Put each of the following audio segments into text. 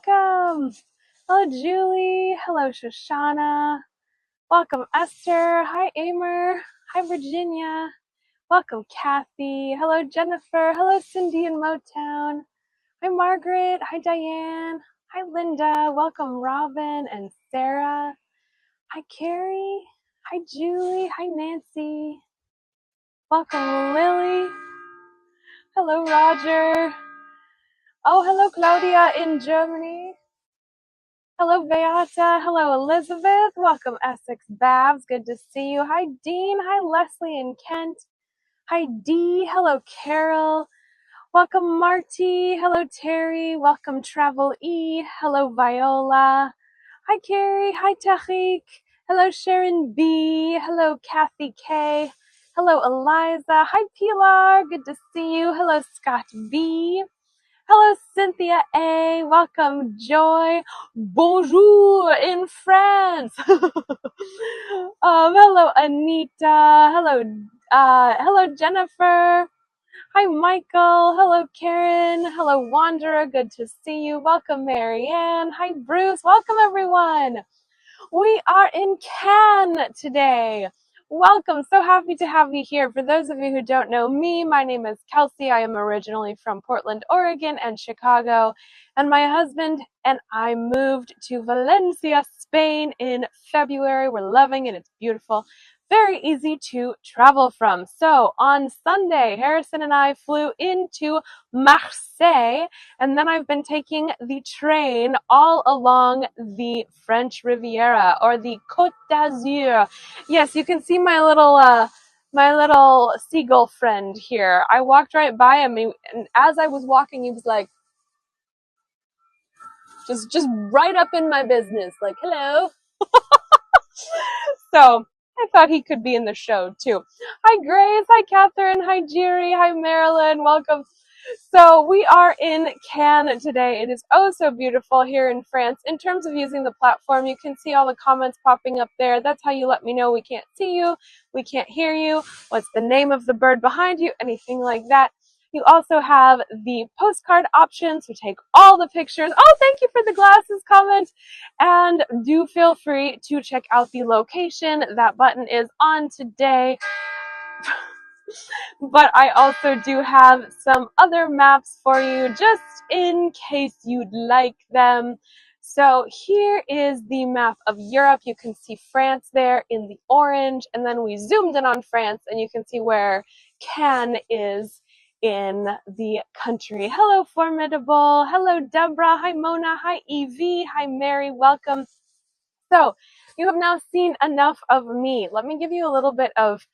welcome. Hello, Julie. Hello, Shoshana. Welcome, Esther. Hi, Amer. Hi, Virginia. Welcome, Kathy. Hello, Jennifer. Hello, Cindy in Motown. Hi, Margaret. Hi, Diane. Hi, Linda. Welcome, Robin and Sarah. Hi, Carrie. Hi, Julie. Hi, Nancy. Welcome, Lily. Hello, Roger. Oh, hello, Claudia in Germany. Hello, Beata. Hello, Elizabeth. Welcome, Essex Babs. Good to see you. Hi, Dean. Hi, Leslie in Kent. Hi, Dee. Hello, Carol. Welcome, Marty. Hello, Terry. Welcome, Travel E. Hello, Viola. Hi, Carrie. Hi, Tachik. Hello, Sharon B. Hello, Kathy K. Hello, Eliza. Hi, Pilar. Good to see you. Hello, Scott B. Hello, Cynthia A. Welcome, Joy. Bonjour in France. Hello, Anita. Hello, Jennifer. Hi, Michael. Hello, Karen. Hello, Wanderer. Good to see you. Welcome, Marianne. Hi, Bruce. Welcome, everyone. We are in Cannes today. Welcome. So happy to have you here. For those of you who don't know me, my name is Kelsey. I am originally from Portland, Oregon and Chicago. And my husband and I moved to Valencia, Spain in February. We're loving it. It's beautiful. Very easy to travel from. So on Sunday, Harrison and I flew into Marseille, and then I've been taking the train all along the French Riviera, or the Côte d'Azur. Yes, you can see my little seagull friend here. I walked right by him, and as I was walking, he was like, just right up in my business, like, hello. So I thought he could be in the show too. Hi, Grace. Hi, Catherine. Hi, Jerry. Hi, Marilyn. Welcome. So we are in Cannes today. It is oh so beautiful here in France. In terms of using the platform, you can see all the comments popping up there. That's how you let me know we can't see you, we can't hear you, what's the name of the bird behind you, anything like that. You also have the postcard option, so take all the pictures. Oh, thank you for the glasses comment. And do feel free to check out the location. That button is on today. But I also do have some other maps for you just in case you'd like them. So here is the map of Europe. You can see France there in the orange, and then we zoomed in on France and you can see where Cannes is in the country. Hello, Formidable. Hello, Deborah. Hi, Mona. Hi, Evie. Hi, Mary. Welcome. So you have now seen enough of me. Let me give you a little bit of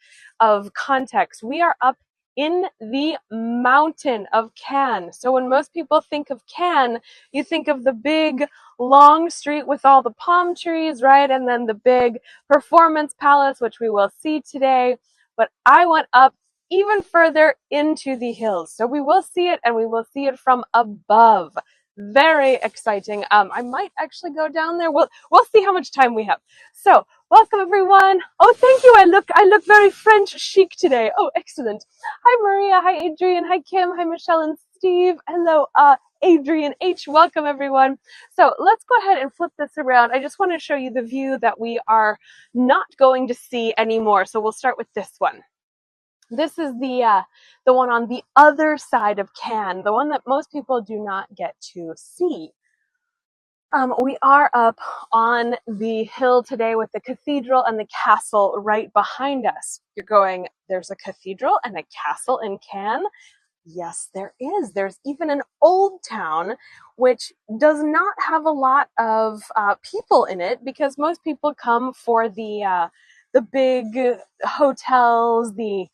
context. We are up in the mountain of Cannes. So when most people think of Cannes, you think of the big long street with all the palm trees, right? And then the big performance palace, which we will see today. But I went up even further into the hills. So we will see it, and we will see it from above. Very exciting. I might actually go down there. We'll see how much time we have. So welcome, everyone. Oh, thank you. I look very French chic today. Oh, excellent. Hi, Maria. Hi, Adrian. Hi, Kim. Hi, Michelle and Steve. Hello, Adrian H. Welcome, everyone. So let's go ahead and flip this around. I just want to show you the view that we are not going to see anymore. So we'll start with this one. This is the one on the other side of Cannes, the one that most people do not get to see. We are up on the hill today with the cathedral and the castle right behind us. You're going, there's a cathedral and a castle in Cannes? Yes, there is. There's even an old town, which does not have a lot of people in it because most people come for the big hotels, the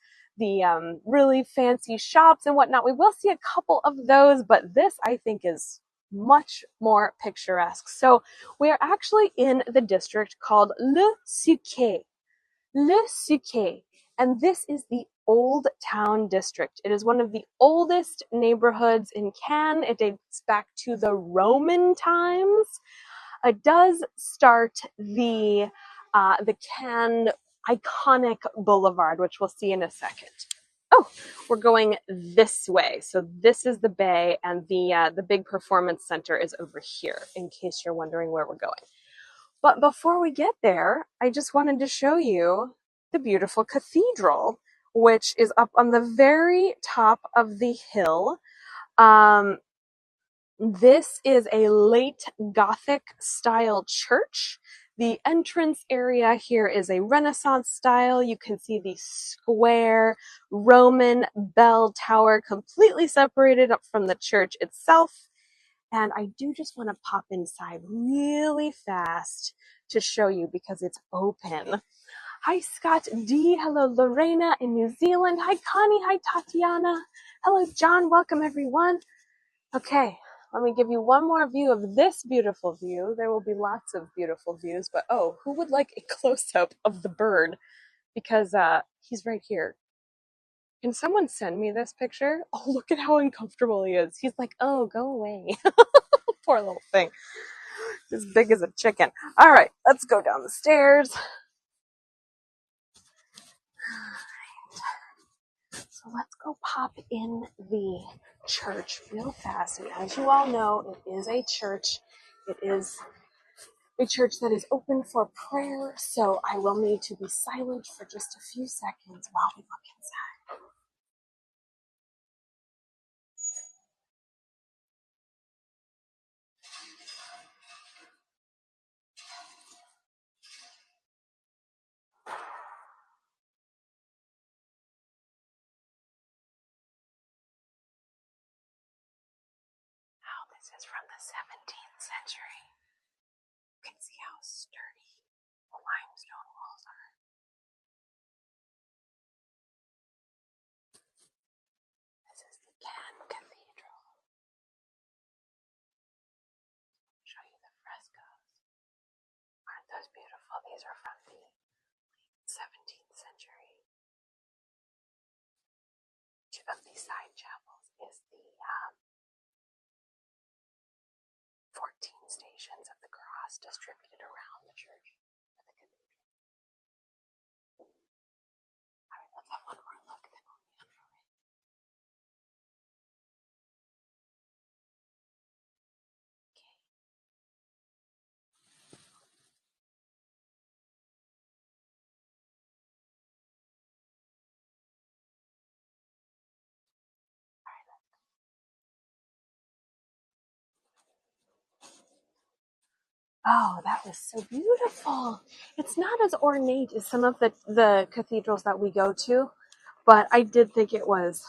really fancy shops and whatnot. We will see a couple of those, but this I think is much more picturesque. So we are actually in the district called Le Suquet. Le Suquet. And this is the Old Town District. It is one of the oldest neighborhoods in Cannes. It dates back to the Roman times. It does start the Cannes iconic boulevard, which we'll see in a second. Oh, we're going this way. So this is the bay, and the big performance center is over here, in case you're wondering where we're going. But before we get there, I just wanted to show you the beautiful cathedral, which is up on the very top of the hill. Um, this is a late Gothic style church. The entrance area here is a Renaissance style. You can see the square Roman bell tower completely separated up from the church itself. And I do just want to pop inside really fast to show you because it's open. Hi, Scott D. Hello, Lorena in New Zealand. Hi, Connie. Hi, Tatiana. Hello, John. Welcome, everyone. Okay, let me give you one more view of this beautiful view. There will be lots of beautiful views, but oh, who would like a close-up of the bird? Because he's right here. Can someone send me this picture? Oh, look at how uncomfortable he is. He's like, oh, go away. Poor little thing. As big as a chicken. All right, let's go down the stairs. So let's go pop in the church real fast. And as you all know, it is a church. It is a church that is open for prayer. So I will need to be silent for just a few seconds while we look inside. Now this is from the 17th century. You can see how sturdy the limestone walls are. This is the Caen Cathedral. I'll show you the frescoes. Aren't those beautiful? These are from the 17th century. Each of these side chapels is the 14 stations of the cross distributed around the church. All right, let's have one more look, then we'll be on our way. Okay. All right, let's go. Oh, that was so beautiful. It's not as ornate as some of the cathedrals that we go to, but I did think it was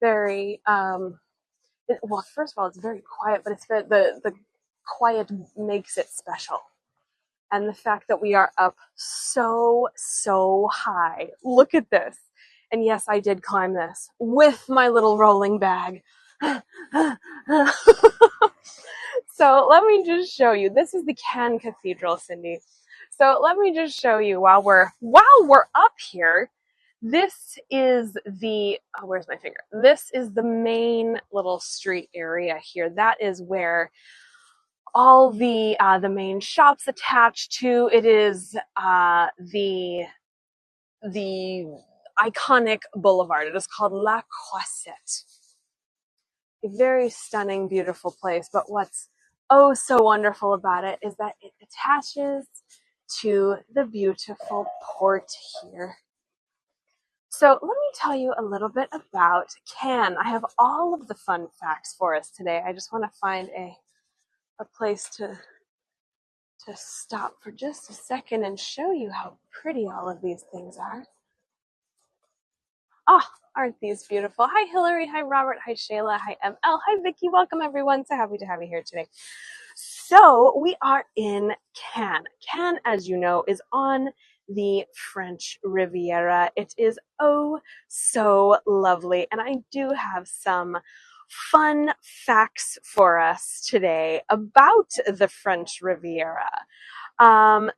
very well, first of all, it's very quiet, but it's the quiet makes it special. And the fact that we are up so high. Look at this. And yes, I did climb this with my little rolling bag. So let me just show you. This is the Caen Cathedral, Cindy. So let me just show you while we're up here. This is the where's my finger? This is the main little street area here. That is where all the main shops attached to it is the iconic boulevard. It is called La Croisette. A very stunning, beautiful place. But what's oh so wonderful about it is that it attaches to the beautiful port here. So let me tell you a little bit about Caen. I have all of the fun facts for us today. I just want to find a place to stop for just a second and show you how pretty all of these things are. Oh, aren't these beautiful? Hi, Hillary. Hi, Robert. Hi, Shayla. Hi, ML. Hi, Vicky. Welcome, everyone. So happy to have you here today. So we are in Caen. Caen, as you know, is on the French Riviera. It is oh so lovely. And I do have some fun facts for us today about the French Riviera.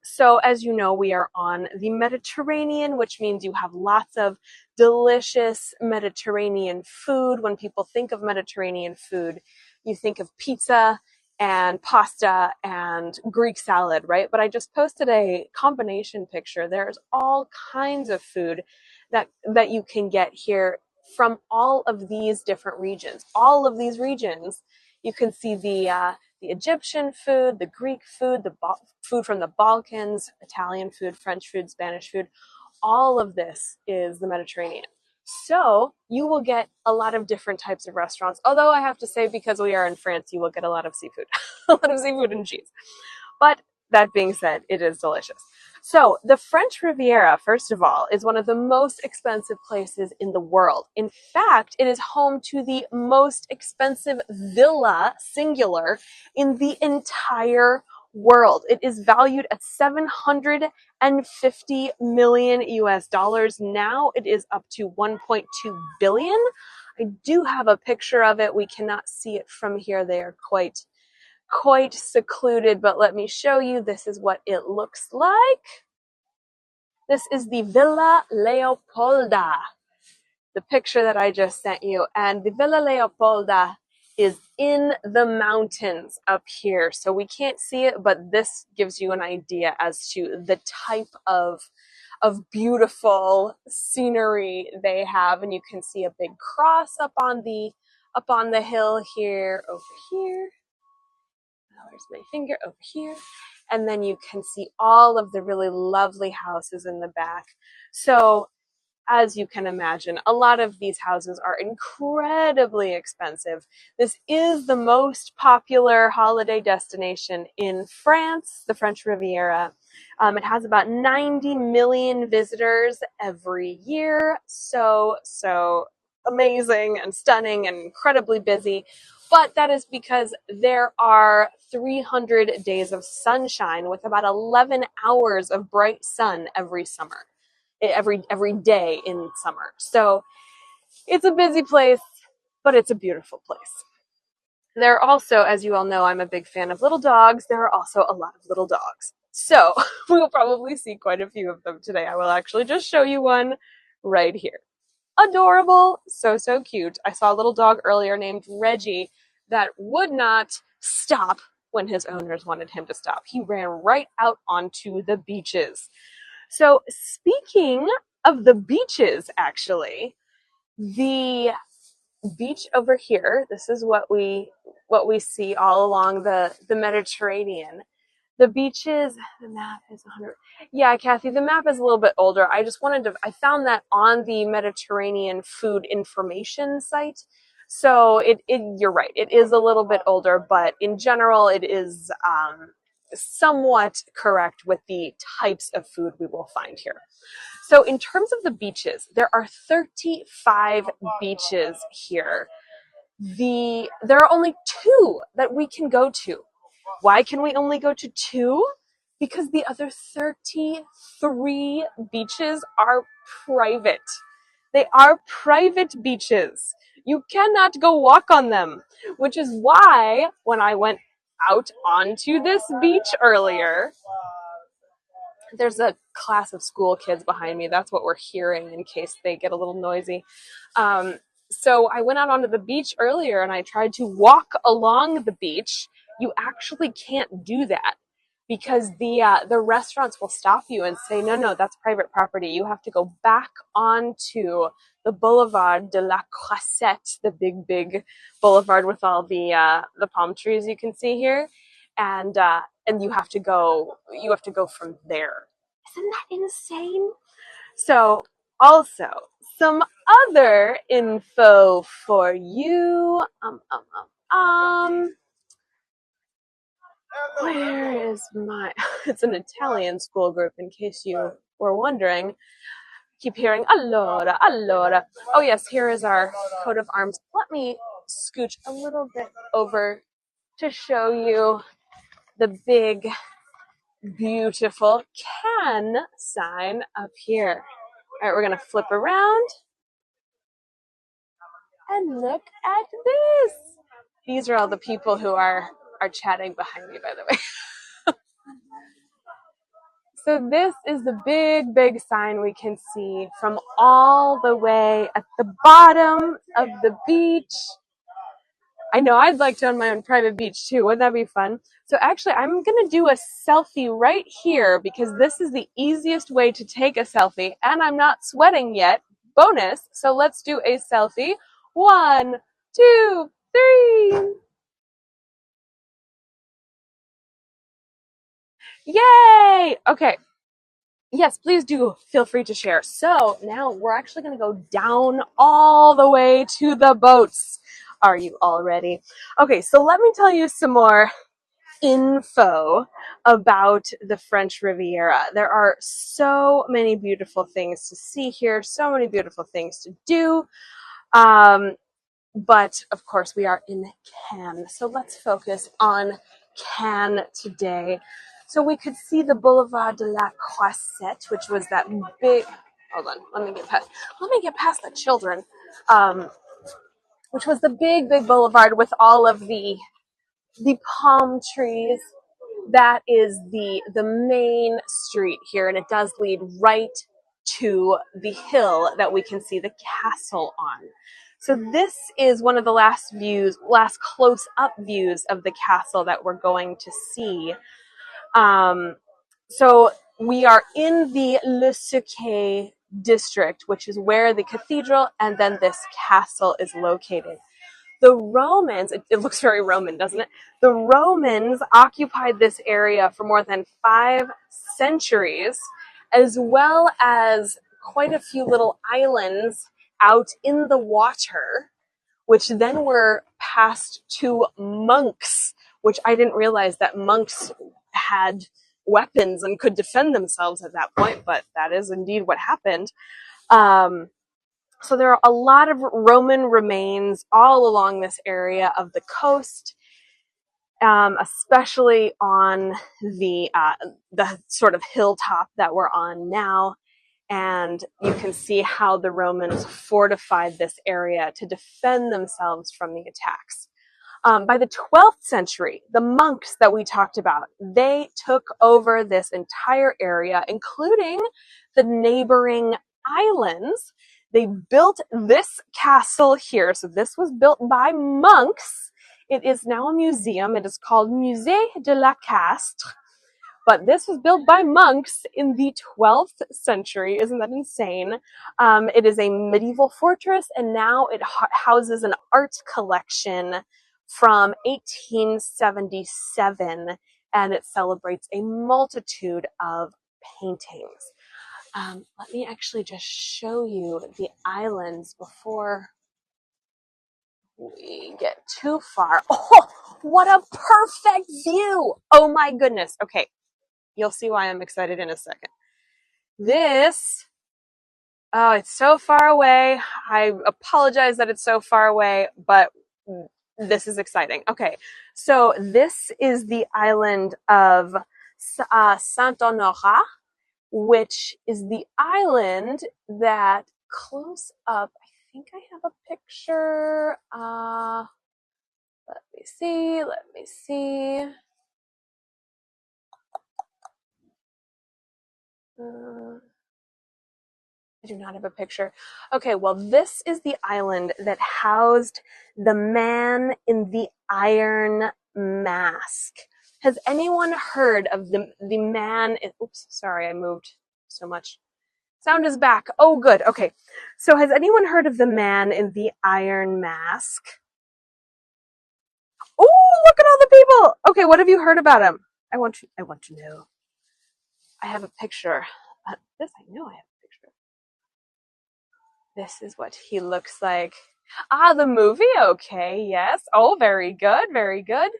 So as you know, we are on the Mediterranean, which means you have lots of delicious Mediterranean food. When people think of Mediterranean food, you think of pizza and pasta and Greek salad, right? But I just posted a combination picture. There's all kinds of food that you can get here from all of these different regions. All of these regions, you can see the Egyptian food, the Greek food, food from the Balkans, Italian food, French food, Spanish food. All of this is the Mediterranean. So you will get a lot of different types of restaurants. Although I have to say, because we are in France, you will get a lot of seafood, a lot of seafood and cheese. But that being said, it is delicious. So the French Riviera, first of all, is one of the most expensive places in the world. In fact, it is home to the most expensive villa, singular, in the entire world. It is valued at 750 million US dollars. Now it is up to 1.2 billion. I do have a picture of it. We cannot see it from here. They are quite secluded, but let me show you. This is what it looks like. This is the Villa Leopolda, the picture that I just sent you. And the Villa Leopolda is in the mountains up here. So we can't see it, but this gives you an idea as to the type of beautiful scenery they have. And you can see a big cross up on the hill here, over here. Where's my finger? Over here. And then you can see all of the really lovely houses in the back. So as you can imagine, a lot of these houses are incredibly expensive. This is the most popular holiday destination in France, the French Riviera. It has about 90 million visitors every year. So amazing and stunning and incredibly busy. But that is because there are 300 days of sunshine with about 11 hours of bright sun every summer, every day in summer. So it's a busy place, but it's a beautiful place. There are also, as you all know, I'm a big fan of little dogs. There are also a lot of little dogs. So we will probably see quite a few of them today. I will actually just show you one right here. Adorable, so cute. I saw a little dog earlier named Reggie that would not stop when his owners wanted him to stop. He ran right out onto the beaches. So speaking of the beaches, actually, the beach over here, this is what we see all along the Mediterranean. The beaches, the map is 100. Yeah, Kathy, the map is a little bit older. I found that on the Mediterranean Food Information site. So you're right. It is a little bit older, but in general, it is somewhat correct with the types of food we will find here. So in terms of the beaches, there are 35 beaches here. There are only 2 that we can go to. Why can we only go to 2? Because the other 33 beaches are private. They are private beaches. You cannot go walk on them, which is why when I went out onto this beach earlier, there's a class of school kids behind me. That's what we're hearing in case they get a little noisy. So I went out onto the beach earlier and I tried to walk along the beach. You actually can't do that because the restaurants will stop you and say, no, that's private property. You have to go back onto the Boulevard de la Croisette, the big boulevard with all the palm trees you can see here. And you have to go from there. Isn't that insane? So also some other info for you. Where is my, it's an Italian school group in case you were wondering. Keep hearing allora. Oh yes, here is our coat of arms. Let me scooch a little bit over to show you the big, beautiful can sign up here. All right, we're gonna flip around and look at this. These are all the people who are chatting behind me, by the way. So this is the big sign we can see from all the way at the bottom of the beach. I know I'd like to own my own private beach too. Wouldn't that be fun? So actually, I'm going to do a selfie right here because this is the easiest way to take a selfie and I'm not sweating yet bonus. So let's do a selfie. 1, 2, 3. Yay! Okay. Yes, please do feel free to share. So now we're actually going to go down all the way to the boats. Are you all ready? Okay, so let me tell you some more info about the French Riviera. There are so many beautiful things to see here, so many beautiful things to do. But of course, we are in Cannes. So let's focus on Cannes today. So we could see the Boulevard de la Croisette, which was that big. Hold on, let me get past the children. Which was the big boulevard with all of the palm trees. That is the main street here, and it does lead right to the hill that we can see the castle on. So this is one of the last close-up views of the castle that we're going to see. So we are in the Le Suquet district, which is where the cathedral and then this castle is located. The Romans, it looks very Roman, doesn't it? The Romans occupied this area for more than 5 centuries, as well as quite a few little islands out in the water, which then were passed to monks, which I didn't realize that monks had weapons and could defend themselves at that point, but that is indeed what happened. So there are a lot of Roman remains all along this area of the coast, especially on the sort of hilltop that we're on now. And you can see how the Romans fortified this area to defend themselves from the attacks. By the 12th century, the monks that we talked about, they took over this entire area, including the neighboring islands. They built this castle here. So this was built by monks. It is now a museum. It is called Musée de la Castre. But this was built by monks in the 12th century. Isn't that insane? It is a medieval fortress, and now it houses an art collection from 1877, and it celebrates a multitude of paintings. Let me actually just show you the islands before we get too far. Oh, what a perfect view! Oh my goodness. Okay, you'll see why I'm excited in a second. This, oh, it's so far away. I apologize that it's so far away, but this is exciting. Okay, so this is the island of Saint-Honorat, which is the island that close up, I think I have a picture. Let me see. I do not have a picture. Okay, well, this is the island that housed the man in the iron mask. Has anyone heard of the man? Oops, sorry, I moved so much. Sound is back. Oh, good. Okay. So has anyone heard of the man in the iron mask? Oh, look at all the people. Okay, what have you heard about him? I want to know. I have a picture. This I know I have a picture. This is what he looks like. Ah, the movie? Okay, yes. Oh, very good, very good.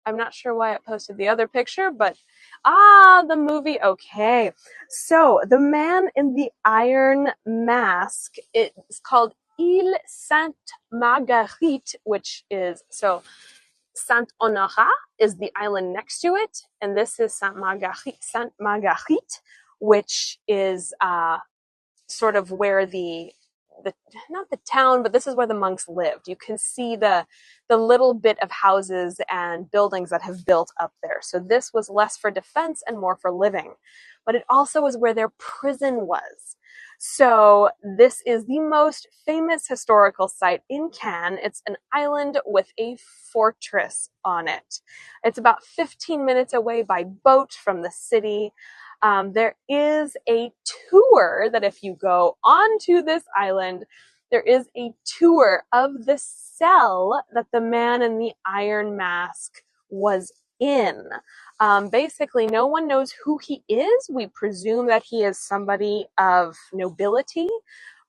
I'm not sure why it posted the other picture, but the movie. Okay. So the man in the iron mask, it's called Ile Sainte Marguerite, which is, so Saint-Honorat is the island next to it, and this is Sainte Marguerite, which is sort of where the not the town, but this is where the monks lived. You can see the little bit of houses and buildings that have built up there. So this was less for defense and more for living. But it also was where their prison was. So this is the most famous historical site in Cannes. It's an island with a fortress on it. It's about 15 minutes away by boat from the city. There is a tour that if you go onto this island, there is a tour of the cell that the man in the iron mask was in. Basically, no one knows who he is. We presume that he is somebody of nobility,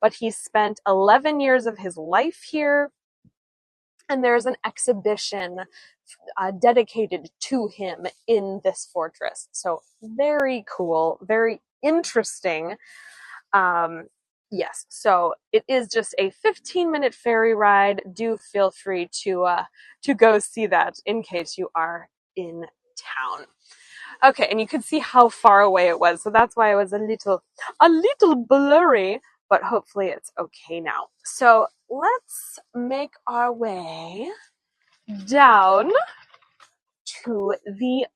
but he spent 11 years of his life here. And there's an exhibition dedicated to him in this fortress. So very cool, very interesting. Yes, so it is just a 15-minute ferry ride. Do feel free to go see that in case you are in town. Okay, and you could see how far away it was, so that's why it was a little blurry, but hopefully it's okay now. So let's make our way down to the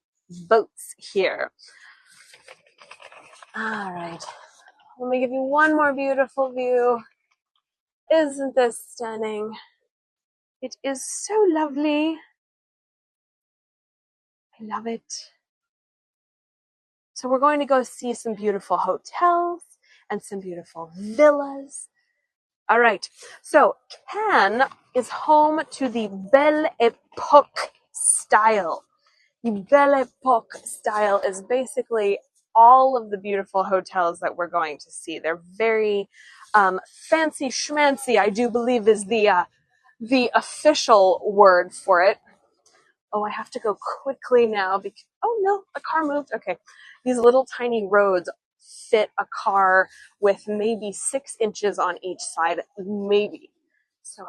boats here. All right, let me give you one more beautiful view. Isn't this stunning? It is so lovely. I love it. So we're going to go see some beautiful hotels and some beautiful villas. All right, so Cannes is home to the Belle Epoque style. The Belle Epoque style is basically all of the beautiful hotels that we're going to see. They're very fancy schmancy, I do believe is the official word for it. Oh, I have to go quickly now because, oh no, a car moved. Okay. These little tiny roads fit a car with maybe 6 inches on each side, maybe. So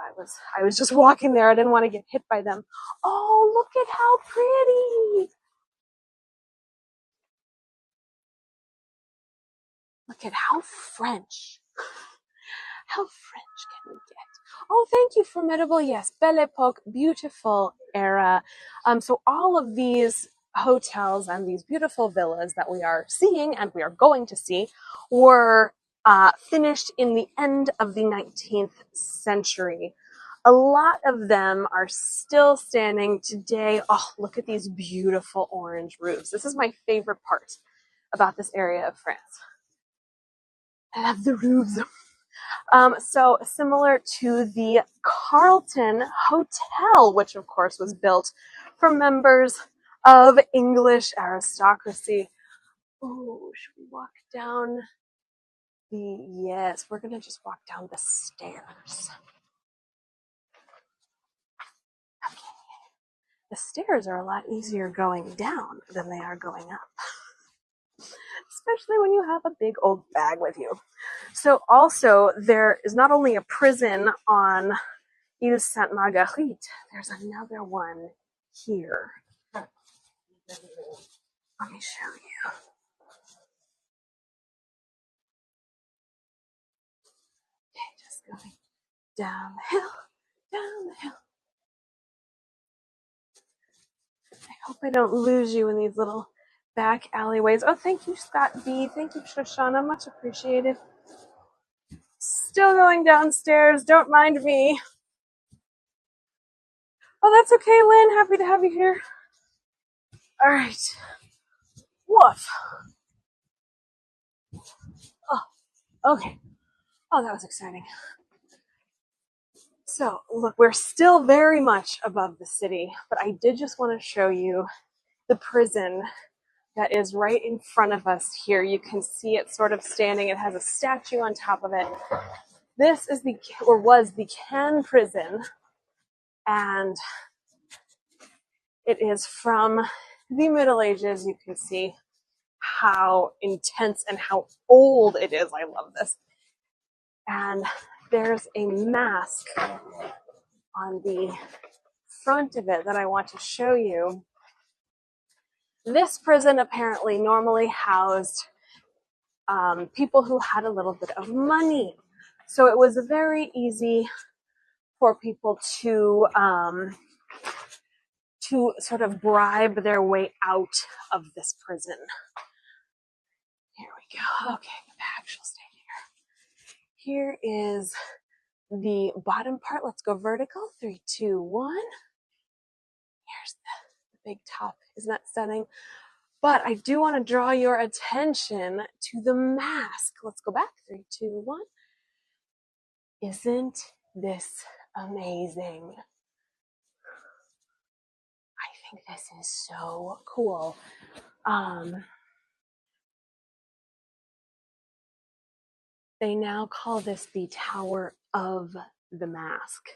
I was just walking there. I didn't want to get hit by them. Oh, look at how pretty. Look at how French. How French can we get? Oh, thank you, Formidable. Yes, Belle Epoque, beautiful era. So all of these hotels and these beautiful villas that we are seeing and we are going to see were finished in the end of the 19th century. A lot of them are still standing today. Oh, look at these beautiful orange roofs. This is my favorite part about this area of France. I love the roofs. So similar to the Carlton Hotel, which of course was built for members of English aristocracy. Oh, should we walk down yes, we're gonna just walk down the stairs. Okay. The stairs are a lot easier going down than they are going up. Especially when you have a big old bag with you. So also there is not only a prison on Ile Sainte Marguerite, there's another one here. Let me show you. Okay, just going down the hill, down the hill. I hope I don't lose you in these little back alleyways. Oh, thank you, Scott B. Thank you, Shoshana. Much appreciated. Still going downstairs. Don't mind me. Oh, that's okay, Lynn. Happy to have you here. All right. Woof. Oh, okay. Oh, that was exciting. So, look, we're still very much above the city, but I did just want to show you the prison that is right in front of us here. You can see it sort of standing. It has a statue on top of it. This is was the Cannes prison, and it is from the Middle Ages. You can see how intense and how old it is. I love this. And there's a mask on the front of it that I want to show you. This prison apparently normally housed people who had a little bit of money. So it was very easy for people to sort of bribe their way out of this prison. Here we go. Okay, the bag shall stay here. Here is the bottom part. Let's go vertical. 3, 2, 1. Here's the big top. Isn't that stunning? But I do want to draw your attention to the mask. Let's go back. 3, 2, 1. Isn't this amazing? I think this is so cool. They now call this the Tower of the Mask.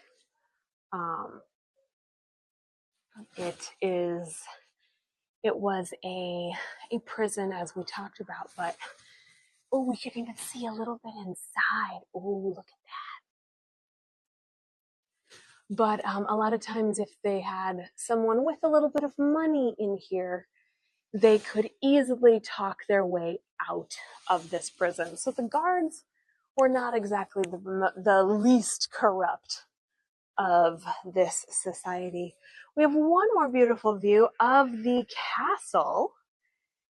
It was a prison, as we talked about, but we can even see a little bit inside. Oh, look at that. But a lot of times if they had someone with a little bit of money in here, they could easily talk their way out of this prison. So the guards were not exactly the least corrupt of this society. We have one more beautiful view of the castle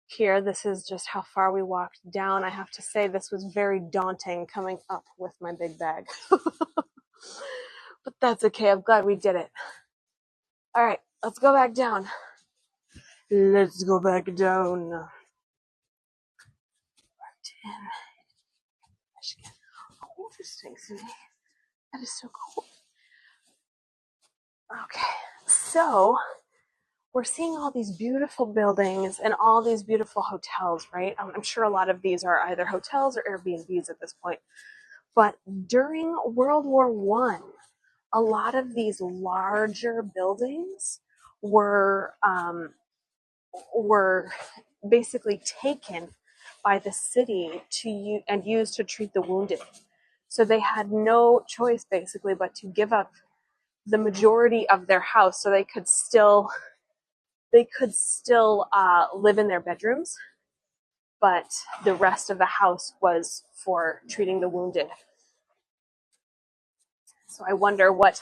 here. This is just how far we walked down. I have to say this was very daunting coming up with my big bag. But that's okay. I'm glad we did it. All right, let's go back down. Let's go back down. Michigan. Oh, interesting. That is so cool. Okay, so we're seeing all these beautiful buildings and all these beautiful hotels, right? I'm sure a lot of these are either hotels or Airbnbs at this point. But during World War I, a lot of these larger buildings were basically taken by the city and used to treat the wounded. So they had no choice basically but to give up the majority of their house so they could still live in their bedrooms, but the rest of the house was for treating the wounded. So I wonder what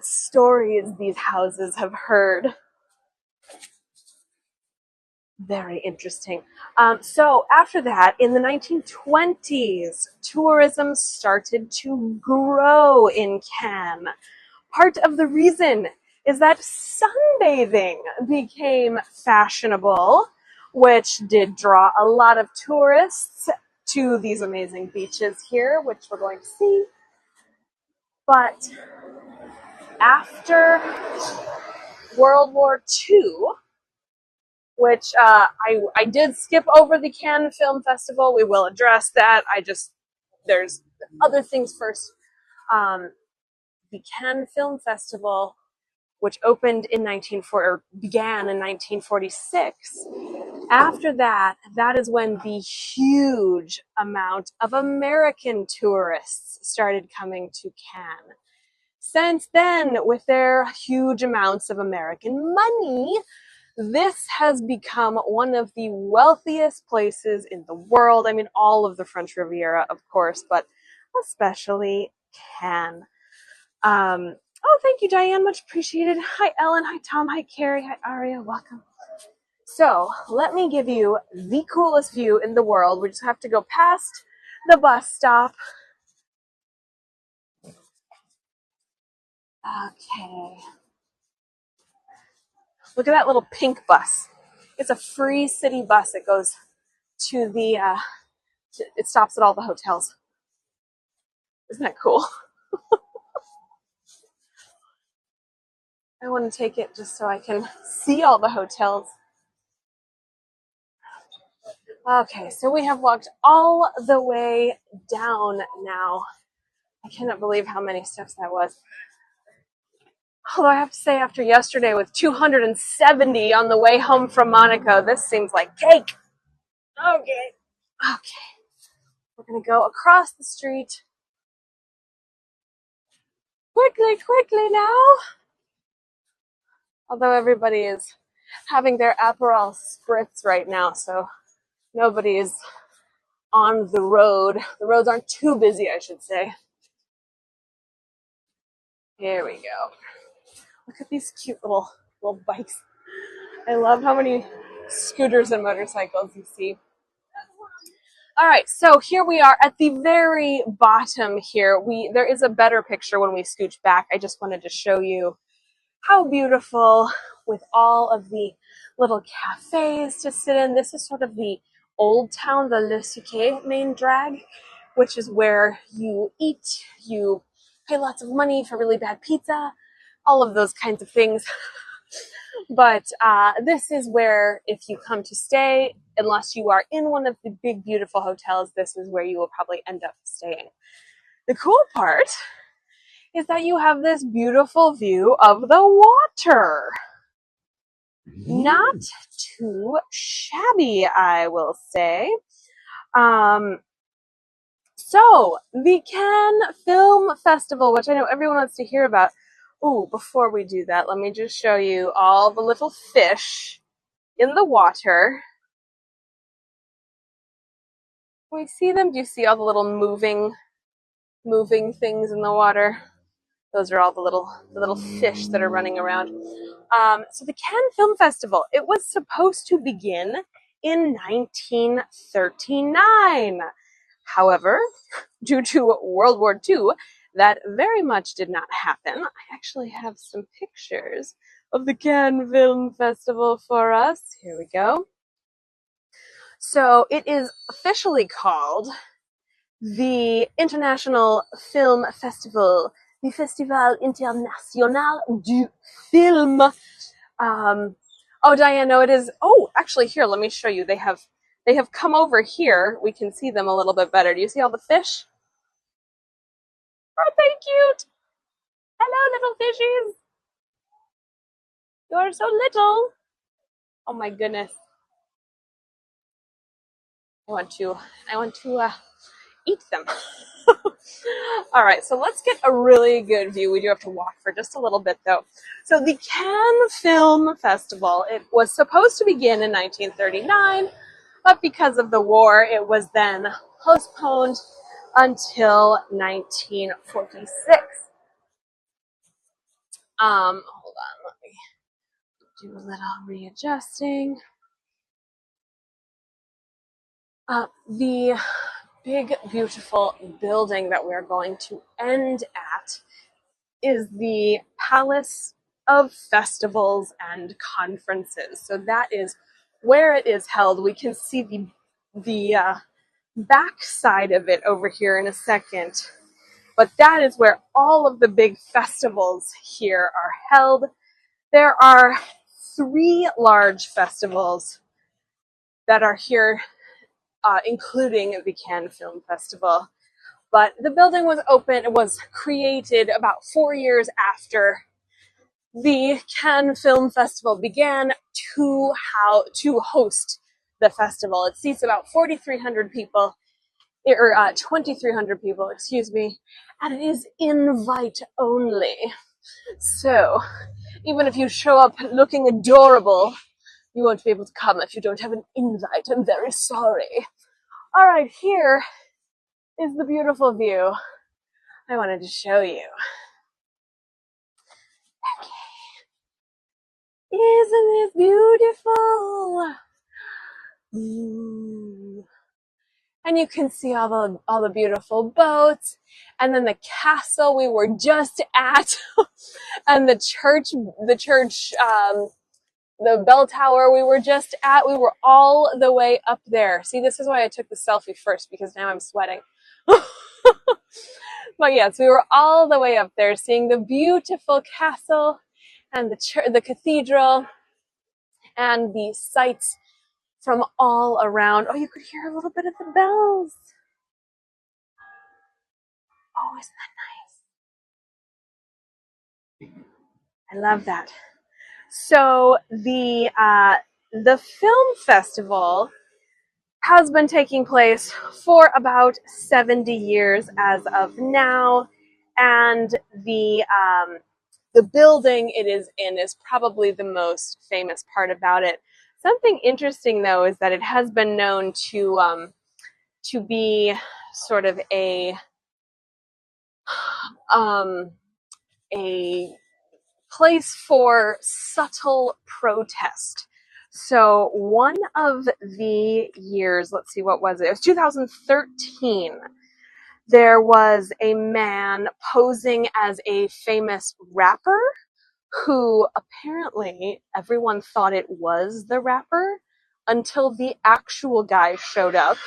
stories these houses have heard. Very interesting. So after that, in the 1920s, tourism started to grow in Cannes. Part of the reason is that sunbathing became fashionable, which did draw a lot of tourists to these amazing beaches here, which we're going to see. But after World War II, which I did skip over the Cannes Film Festival. We will address that. There's other things first. The Cannes Film Festival, which began in 1946. After that is when the huge amount of American tourists started coming to Cannes. Since then, with their huge amounts of American money, this has become one of the wealthiest places in the world. I mean, all of the French Riviera, of course, but especially Cannes. Oh, thank you, Diane. Much appreciated. Hi, Ellen. Hi, Tom. Hi, Carrie. Hi, Aria. Welcome. So let me give you the coolest view in the world. We just have to go past the bus stop. Okay. Look at that little pink bus. It's a free city bus. It goes to it stops at all the hotels. Isn't that cool? I want to take it just so I can see all the hotels. Okay, so we have walked all the way down now. I cannot believe how many steps that was. Although I have to say, after yesterday with 270 on the way home from Monaco, this seems like cake. Okay. We're going to go across the street. Quickly now. Although everybody is having their Aperol spritz right now, so nobody is on the road. The roads aren't too busy, I should say. Here we go. Look at these cute little bikes. I love how many scooters and motorcycles you see. All right, so here we are at the very bottom here. There is a better picture when we scooch back. I just wanted to show you how beautiful, with all of the little cafes to sit in. This is sort of the old town, the Le Suquet main drag, which is where you eat, you pay lots of money for really bad pizza, all of those kinds of things. But this is where, if you come to stay, unless you are in one of the big, beautiful hotels, this is where you will probably end up staying. The cool part is that you have this beautiful view of the water. Not too shabby, I will say. So, the Cannes Film Festival, which I know everyone wants to hear about. Ooh, before we do that, let me just show you all the little fish in the water. Can we see them? Do you see all the little moving things in the water? Those are all the little fish that are running around. So the Cannes Film Festival, it was supposed to begin in 1939. However, due to World War II, that very much did not happen. I actually have some pictures of the Cannes Film Festival for us. Here we go. So it is officially called the International Film Festival, the Festival International du Film. Oh, Diane, no, it is. Oh, actually, here, let me show you. They have come over here. We can see them a little bit better. Do you see all the fish? Aren't they cute? Hello, little fishies. You're so little. Oh my goodness. I want to eat them. All right, so let's get a really good view. We do have to walk for just a little bit, though. So the Cannes Film Festival, it was supposed to begin in 1939, but because of the war, it was then postponed until 1946. Hold on, let me do a little readjusting. The big, beautiful building that we're going to end at is the Palace of Festivals and Conferences. So that is where it is held. We can see the back side of it over here in a second. But that is where all of the big festivals here are held. There are 3 large festivals that are here, including the Cannes Film Festival. But the building was open, it was created about 4 years after the Cannes Film Festival began to host the festival. It seats about 4,300 people, or 2,300 people, excuse me, and it is invite only. So, even if you show up looking adorable, you won't be able to come if you don't have an invite. I'm very sorry. All right, here is the beautiful view I wanted to show you. Okay. Isn't this beautiful? Ooh. And you can see all the beautiful boats, and then the castle we were just at, and the church, the bell tower we were just at. We were all the way up there. See, this is why I took the selfie first, because now I'm sweating. But yes, we were all the way up there, seeing the beautiful castle and the cathedral and the sights from all around. Oh, you could hear a little bit of the bells. Oh, isn't that nice? I love that. So the film festival has been taking place for about 70 years as of now, and the building it is in is probably the most famous part about it. Something interesting, though, is that it has been known to be sort of a place for subtle protest. So one of the years, let's see, what was it? It was 2013. There was a man posing as a famous rapper who apparently everyone thought it was the rapper until the actual guy showed up.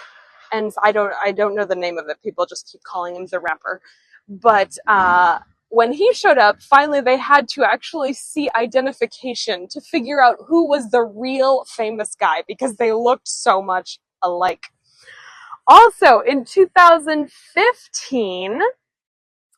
And I don't know the name of it. People just keep calling him the rapper. But when he showed up, finally they had to actually see identification to figure out who was the real famous guy because they looked so much alike. Also, in 2015,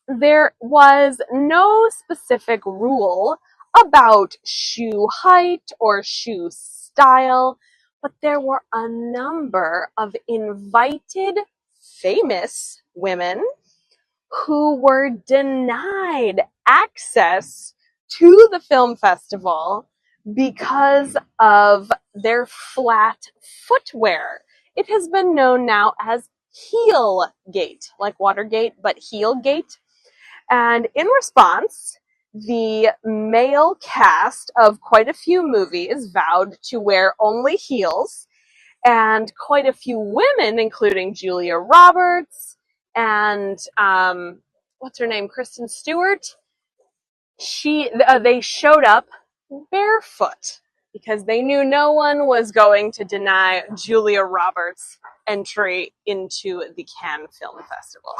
there was no specific rule about shoe height or shoe style, but there were a number of invited famous women who were denied access to the film festival because of their flat footwear. It has been known now as Heelgate, like Watergate, but Heelgate. And in response, the male cast of quite a few movies vowed to wear only heels, and quite a few women, including Julia Roberts and what's her name, Kristen Stewart, they showed up barefoot because they knew no one was going to deny Julia Roberts entry into the Cannes Film Festival.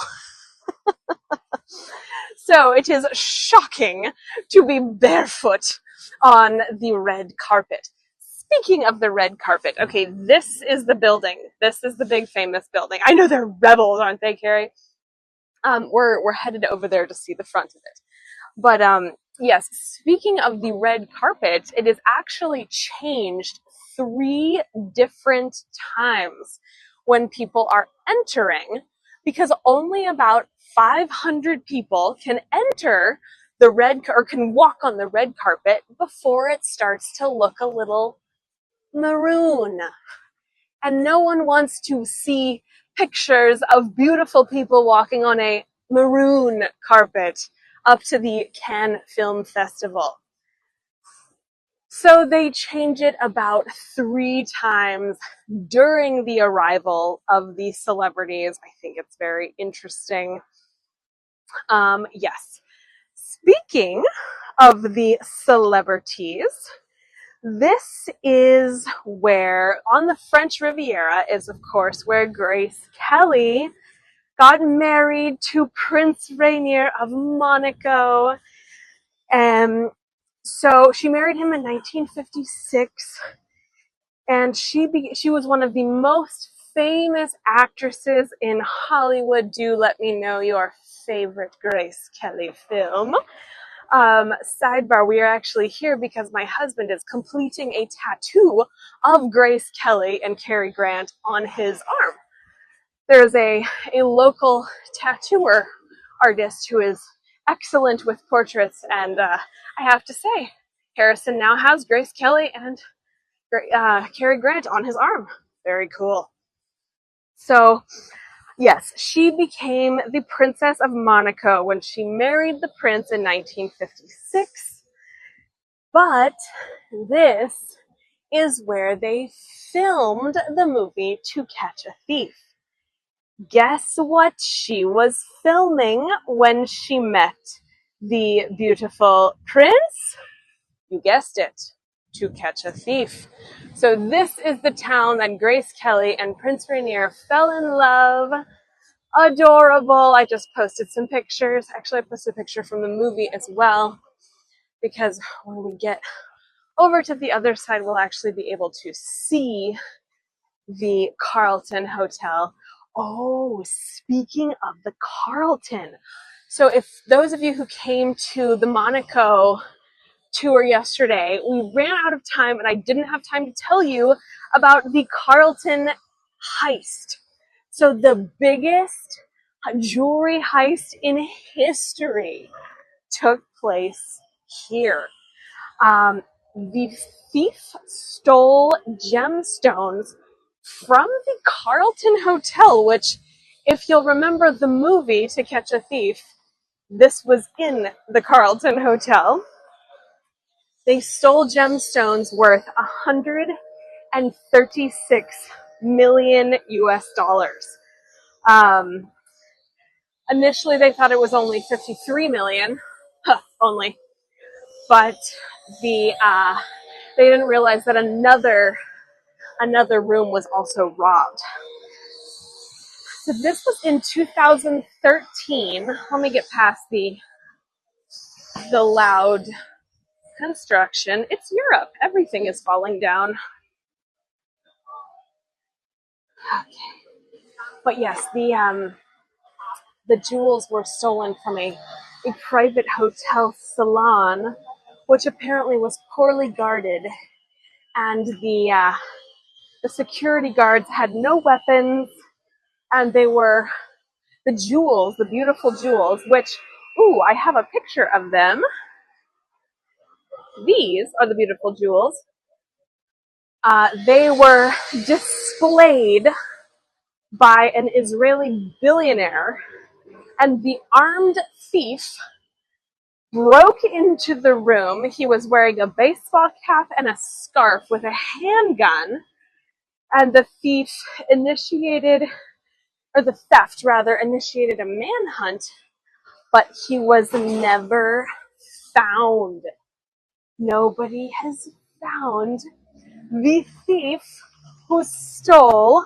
So it is shocking to be barefoot on the red carpet. Speaking of the red carpet, okay, this is the building. This is the big famous building. I know they're rebels, aren't they, Carrie? We're headed over there to see the front of it. But yes, speaking of the red carpet, it is actually changed 3 different times when people are entering, because only about 500 people can enter the red or can walk on the red carpet before it starts to look a little maroon. And no one wants to see pictures of beautiful people walking on a maroon carpet up to the Cannes Film Festival. So they change it about 3 times during the arrival of the celebrities. I think it's very interesting. Yes. Speaking of the celebrities, this is where, on the French Riviera, is of course where Grace Kelly got married to Prince Rainier of Monaco. So she married him in 1956, and she was one of the most famous actresses in Hollywood. Do let me know your favorite Grace Kelly film. Sidebar, we are actually here because my husband is completing a tattoo of Grace Kelly and Cary Grant on his arm. There's a local tattooer artist who is excellent with portraits, and I have to say, Harrison now has Grace Kelly and Cary Grant on his arm. Very cool. So, yes, she became the Princess of Monaco when she married the prince in 1956. But this is where they filmed the movie To Catch a Thief. Guess what she was filming when she met the beautiful prince? You guessed it, To Catch a Thief. So this is the town that Grace Kelly and Prince Rainier fell in love. Adorable. I just posted some pictures. Actually, I posted a picture from the movie as well, because when we get over to the other side, we'll actually be able to see the Carlton Hotel. Oh, speaking of the Carlton. So if those of you who came to the Monaco tour yesterday, we ran out of time and I didn't have time to tell you about the Carlton heist. So the biggest jewelry heist in history took place here. The thief stole gemstones from the Carlton Hotel, which, if you'll remember the movie To Catch a Thief, this was in the Carlton Hotel. They stole gemstones worth $136 million US. Initially, they thought it was only 53 million. Only. but the they didn't realize that another room was also robbed. So this was in 2013. Let me get past the loud construction. It's Europe. Everything is falling down. Okay. But yes, the jewels were stolen from a private hotel salon, which apparently was poorly guarded, and the security guards had no weapons, and they were the jewels, the beautiful jewels, which, ooh, I have a picture of them. These are the beautiful jewels. They were displayed by an Israeli billionaire, and the armed thief broke into the room. He was wearing a baseball cap and a scarf with a handgun, and the theft rather, initiated a manhunt, but he was never found. Nobody has found the thief who stole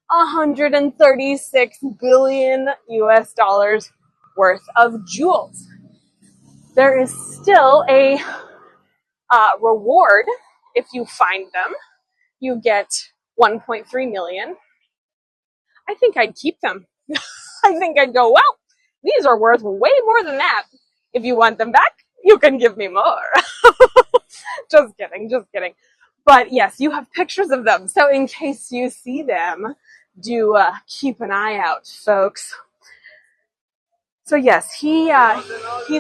136 billion US dollars worth of jewels. There is still a reward if you find them. You get 1.3 million. I think I'd keep them. I think I'd go, well, these are worth way more than that. If you want them back, you can give me more. Just kidding. But yes, you have pictures of them. So in case you see them, do keep an eye out, folks. So yes, he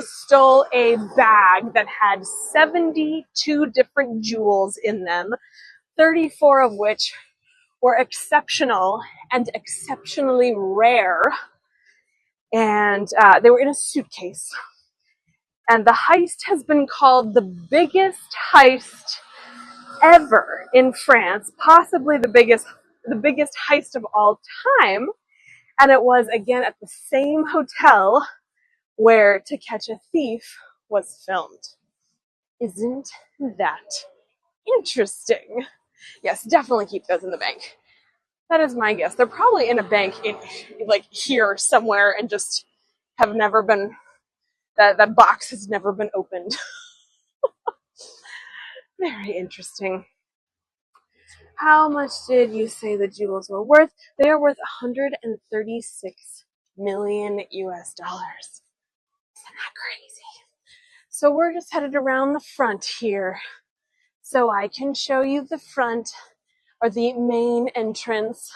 stole a bag that had 72 different jewels in them, 34 of which were exceptional and exceptionally rare. And they were in a suitcase. And the heist has been called the biggest heist ever in France, possibly the biggest heist of all time. And it was, again, at the same hotel where To Catch a Thief was filmed. Isn't that interesting? Yes, definitely keep those in the bank. That is my guess. They're probably in a bank like here somewhere and just have never been, that box has never been opened. Very interesting. How much did you say the jewels were worth? They are worth 136 million US dollars. Isn't that crazy? So we're just headed around the front here so I can show you the front, or the main entrance,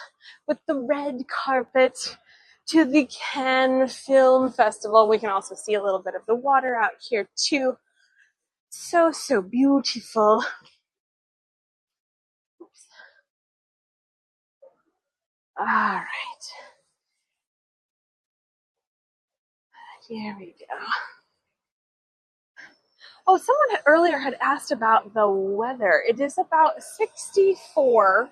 with the red carpet to the Cannes Film Festival. We can also see a little bit of the water out here too. So beautiful. Oops. All right. Here we go. Oh, someone earlier had asked about the weather. It is about 64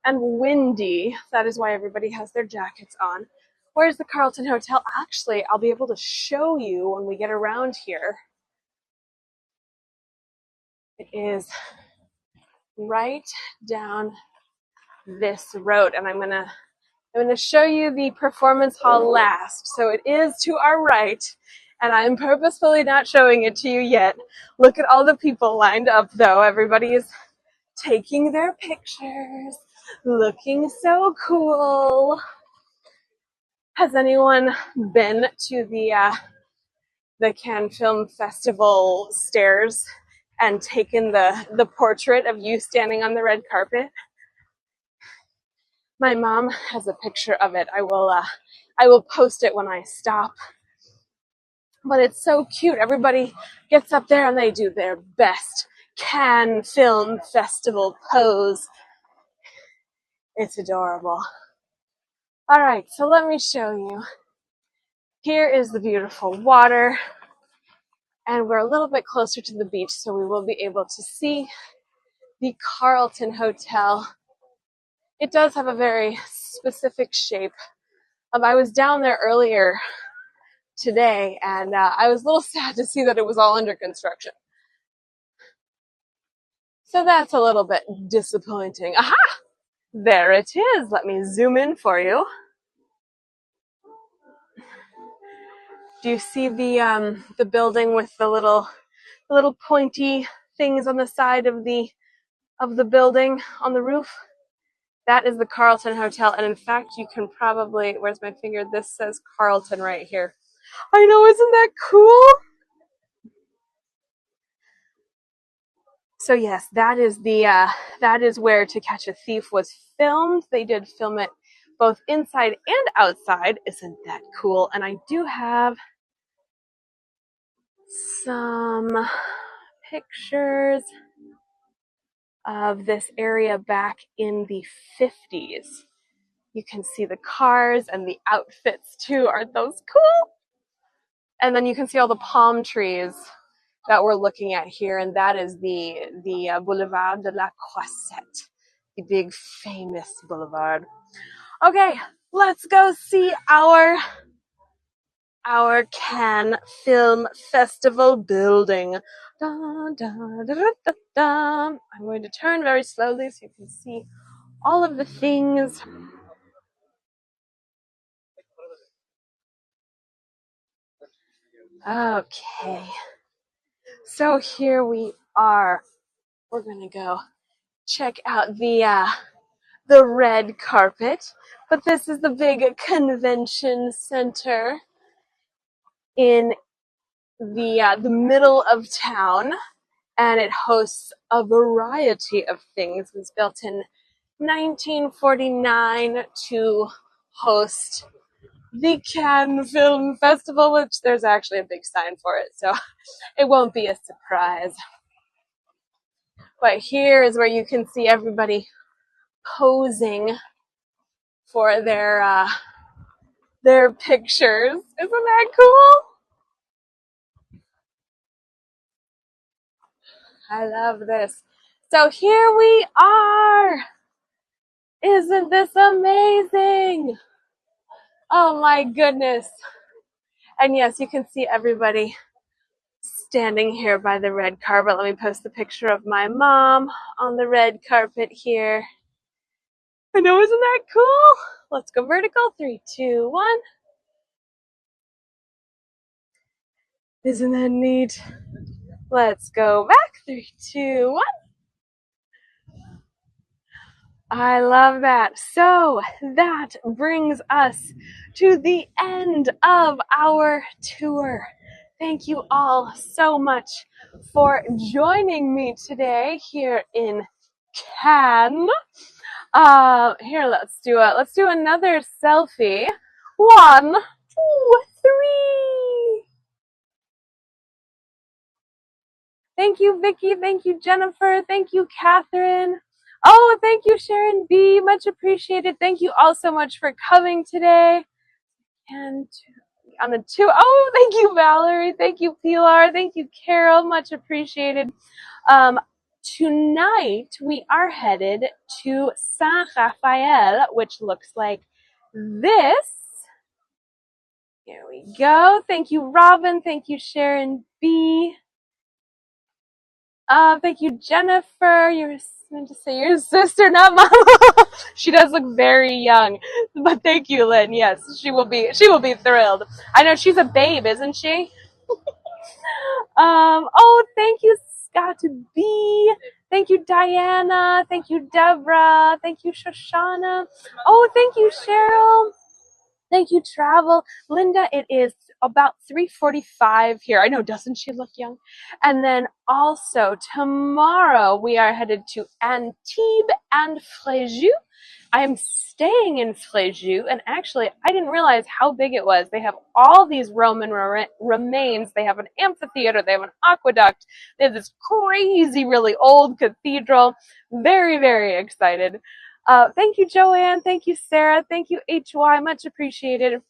and windy. That is why everybody has their jackets on. Where's the Carlton Hotel? Actually, I'll be able to show you when we get around here. It is right down this road, and I'm gonna show you the performance hall last. So it is to our right, and I'm purposefully not showing it to you yet. Look at all the people lined up, though. Everybody is taking their pictures, looking so cool. Has anyone been to the Cannes Film Festival stairs and taken the portrait of you standing on the red carpet? My mom has a picture of it. I will post it when I stop. But it's so cute. Everybody gets up there and they do their best Cannes Film Festival pose. It's adorable. All right, so let me show you. Here is the beautiful water, and we're a little bit closer to the beach, so we will be able to see the Carlton Hotel. It does have a very specific shape. I was down there earlier today, and I was a little sad to see that it was all under construction. So that's a little bit disappointing. Aha! There it is. Let me zoom in for you. Do you see the building with the little pointy things on the side of the building on the roof? That is the Carlton Hotel, and in fact, you can probably, where's my finger? This says Carlton right here. I know, isn't that cool? So yes, that is where To Catch a Thief was filmed. They did film it both inside and outside. Isn't that cool? And I do have some pictures of this area back in the 50s. You can see the cars and the outfits too. Aren't those cool? And then you can see all the palm trees that we're looking at here, and that is the Boulevard de la Croisette, the big famous boulevard. Okay, let's go see our Cannes Film Festival building. Da, da, da, da, da, da. I'm going to turn very slowly so you can see all of the things. Okay, so here we are. We're gonna go check out the red carpet, but this is the big convention center in the middle of town, and it hosts a variety of things. It was built in 1949 to host the Cannes Film Festival, which there's actually a big sign for it, so it won't be a surprise. But here is where you can see everybody posing for their pictures. Isn't that cool? I love this. So here we are. Isn't this amazing? Oh my goodness. And yes, you can see everybody standing here by the red carpet. Let me post the picture of my mom on the red carpet here. I know, isn't that cool? Let's go vertical. 3, 2, 1. Isn't that neat? Let's go back. 3, 2, 1. I love that. So that brings us to the end of our tour. Thank you all so much for joining me today here in Cannes. Here, let's do another selfie. 1, 2, 3. Thank you, Vicky. Thank you, Jennifer. Thank you, Catherine. Oh, thank you, Sharon B. Much appreciated. Thank you all so much for coming today. And on the 2, oh, thank you, Valerie. Thank you, Pilar. Thank you, Carol. Much appreciated. Tonight, we are headed to Saint Raphael, which looks like this. Here we go. Thank you, Robin. Thank you, Sharon B. Thank you, Jennifer. You're meant to say your sister, not mama. She does look very young, but thank you, Lynn. Yes, she will be thrilled. I know she's a babe, isn't she? Oh, thank you, Scott B. Thank you, Diana. Thank you, Deborah. Thank you, Shoshana. Oh, thank you, Cheryl. Thank you, Travel. Linda, it is about 3:45 here. I know, doesn't she look young? And then also tomorrow we are headed to Antibes and Fréjus. I am staying in Fréjus, and actually I didn't realize how big it was. They have all these Roman remains. They have an amphitheater. They have an aqueduct. They have this crazy, really old cathedral. Very, very excited. Thank you, Joanne. Thank you, Sarah. Thank you, HY. Much appreciated.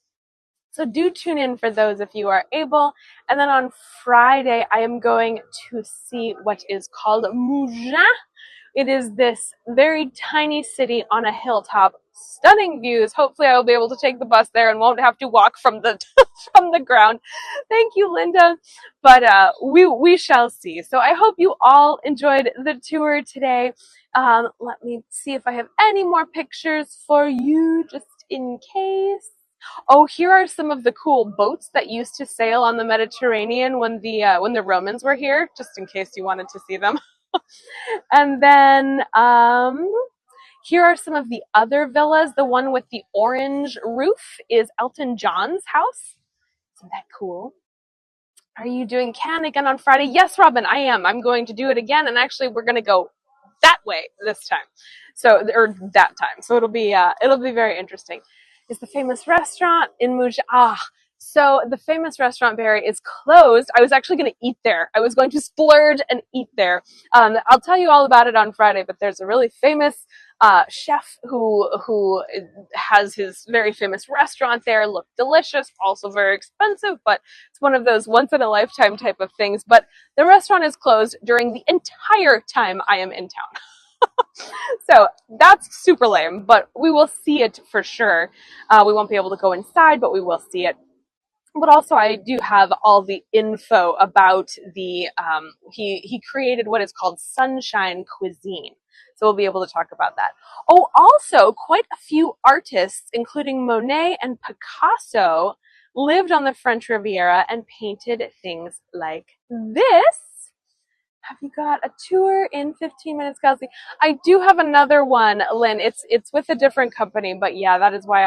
So do tune in for those if you are able. And then on Friday, I am going to see what is called Mougins. It is this very tiny city on a hilltop. Stunning views. Hopefully I will be able to take the bus there and won't have to walk from the from the ground. Thank you, Linda. But we shall see. So I hope you all enjoyed the tour today. Let me see if I have any more pictures for you, just in case. Oh, here are some of the cool boats that used to sail on the Mediterranean when the Romans were here, just in case you wanted to see them. And then here are some of the other villas. The one with the orange roof is Elton John's house. Isn't that cool? Are you doing Cannes again on Friday? Yes, Robin, I am. I'm going to do it again, and actually we're going to go that way this time. So, or that time. So it'll be very interesting. Is the famous restaurant in Mougins? So the famous restaurant, Barry, is closed. I was actually going to eat there. I was going to splurge and eat there. I'll tell you all about it on Friday, but there's a really famous chef who has his very famous restaurant there. Looked delicious, also very expensive, but it's one of those once in a lifetime type of things. But the restaurant is closed during the entire time I am in town. So that's super lame, but we will see it for sure. We won't be able to go inside, but we will see it. But also I do have all the info about the, he created what is called Sunshine Cuisine. So we'll be able to talk about that. Oh, also quite a few artists, including Monet and Picasso, lived on the French Riviera and painted things like this. Have you got a tour in 15 minutes, Kelsey? I do have another one, Lynn. It's with a different company, but yeah, that is why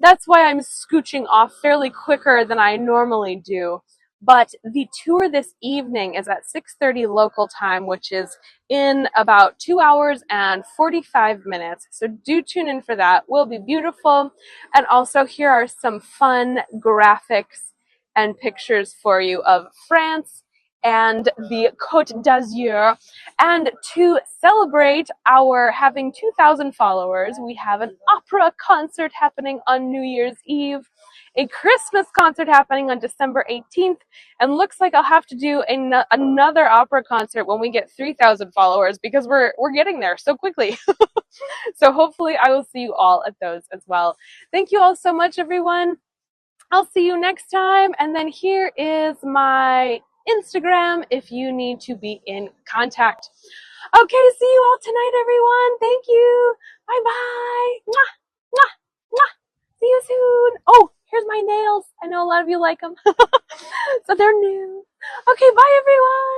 that's why I'm scooching off fairly quicker than I normally do. But the tour this evening is at 6:30 local time, which is in about 2 hours and 45 minutes. So do tune in for that. Will be beautiful. And also here are some fun graphics and pictures for you of France and the Côte d'Azur. And to celebrate our having 2,000 followers, we have an opera concert happening on New Year's Eve, a Christmas concert happening on December 18th, and looks like I'll have to do another opera concert when we get 3,000 followers because we're getting there so quickly. So hopefully I will see you all at those as well. Thank you all so much, everyone. I'll see you next time. And then here is my Instagram if you need to be in contact. Okay, see you all tonight, everyone. Thank you. Bye-bye. Mwah, mwah, mwah. See you soon. Oh, here's my nails. I know a lot of you like them. So they're new. Okay, bye, everyone.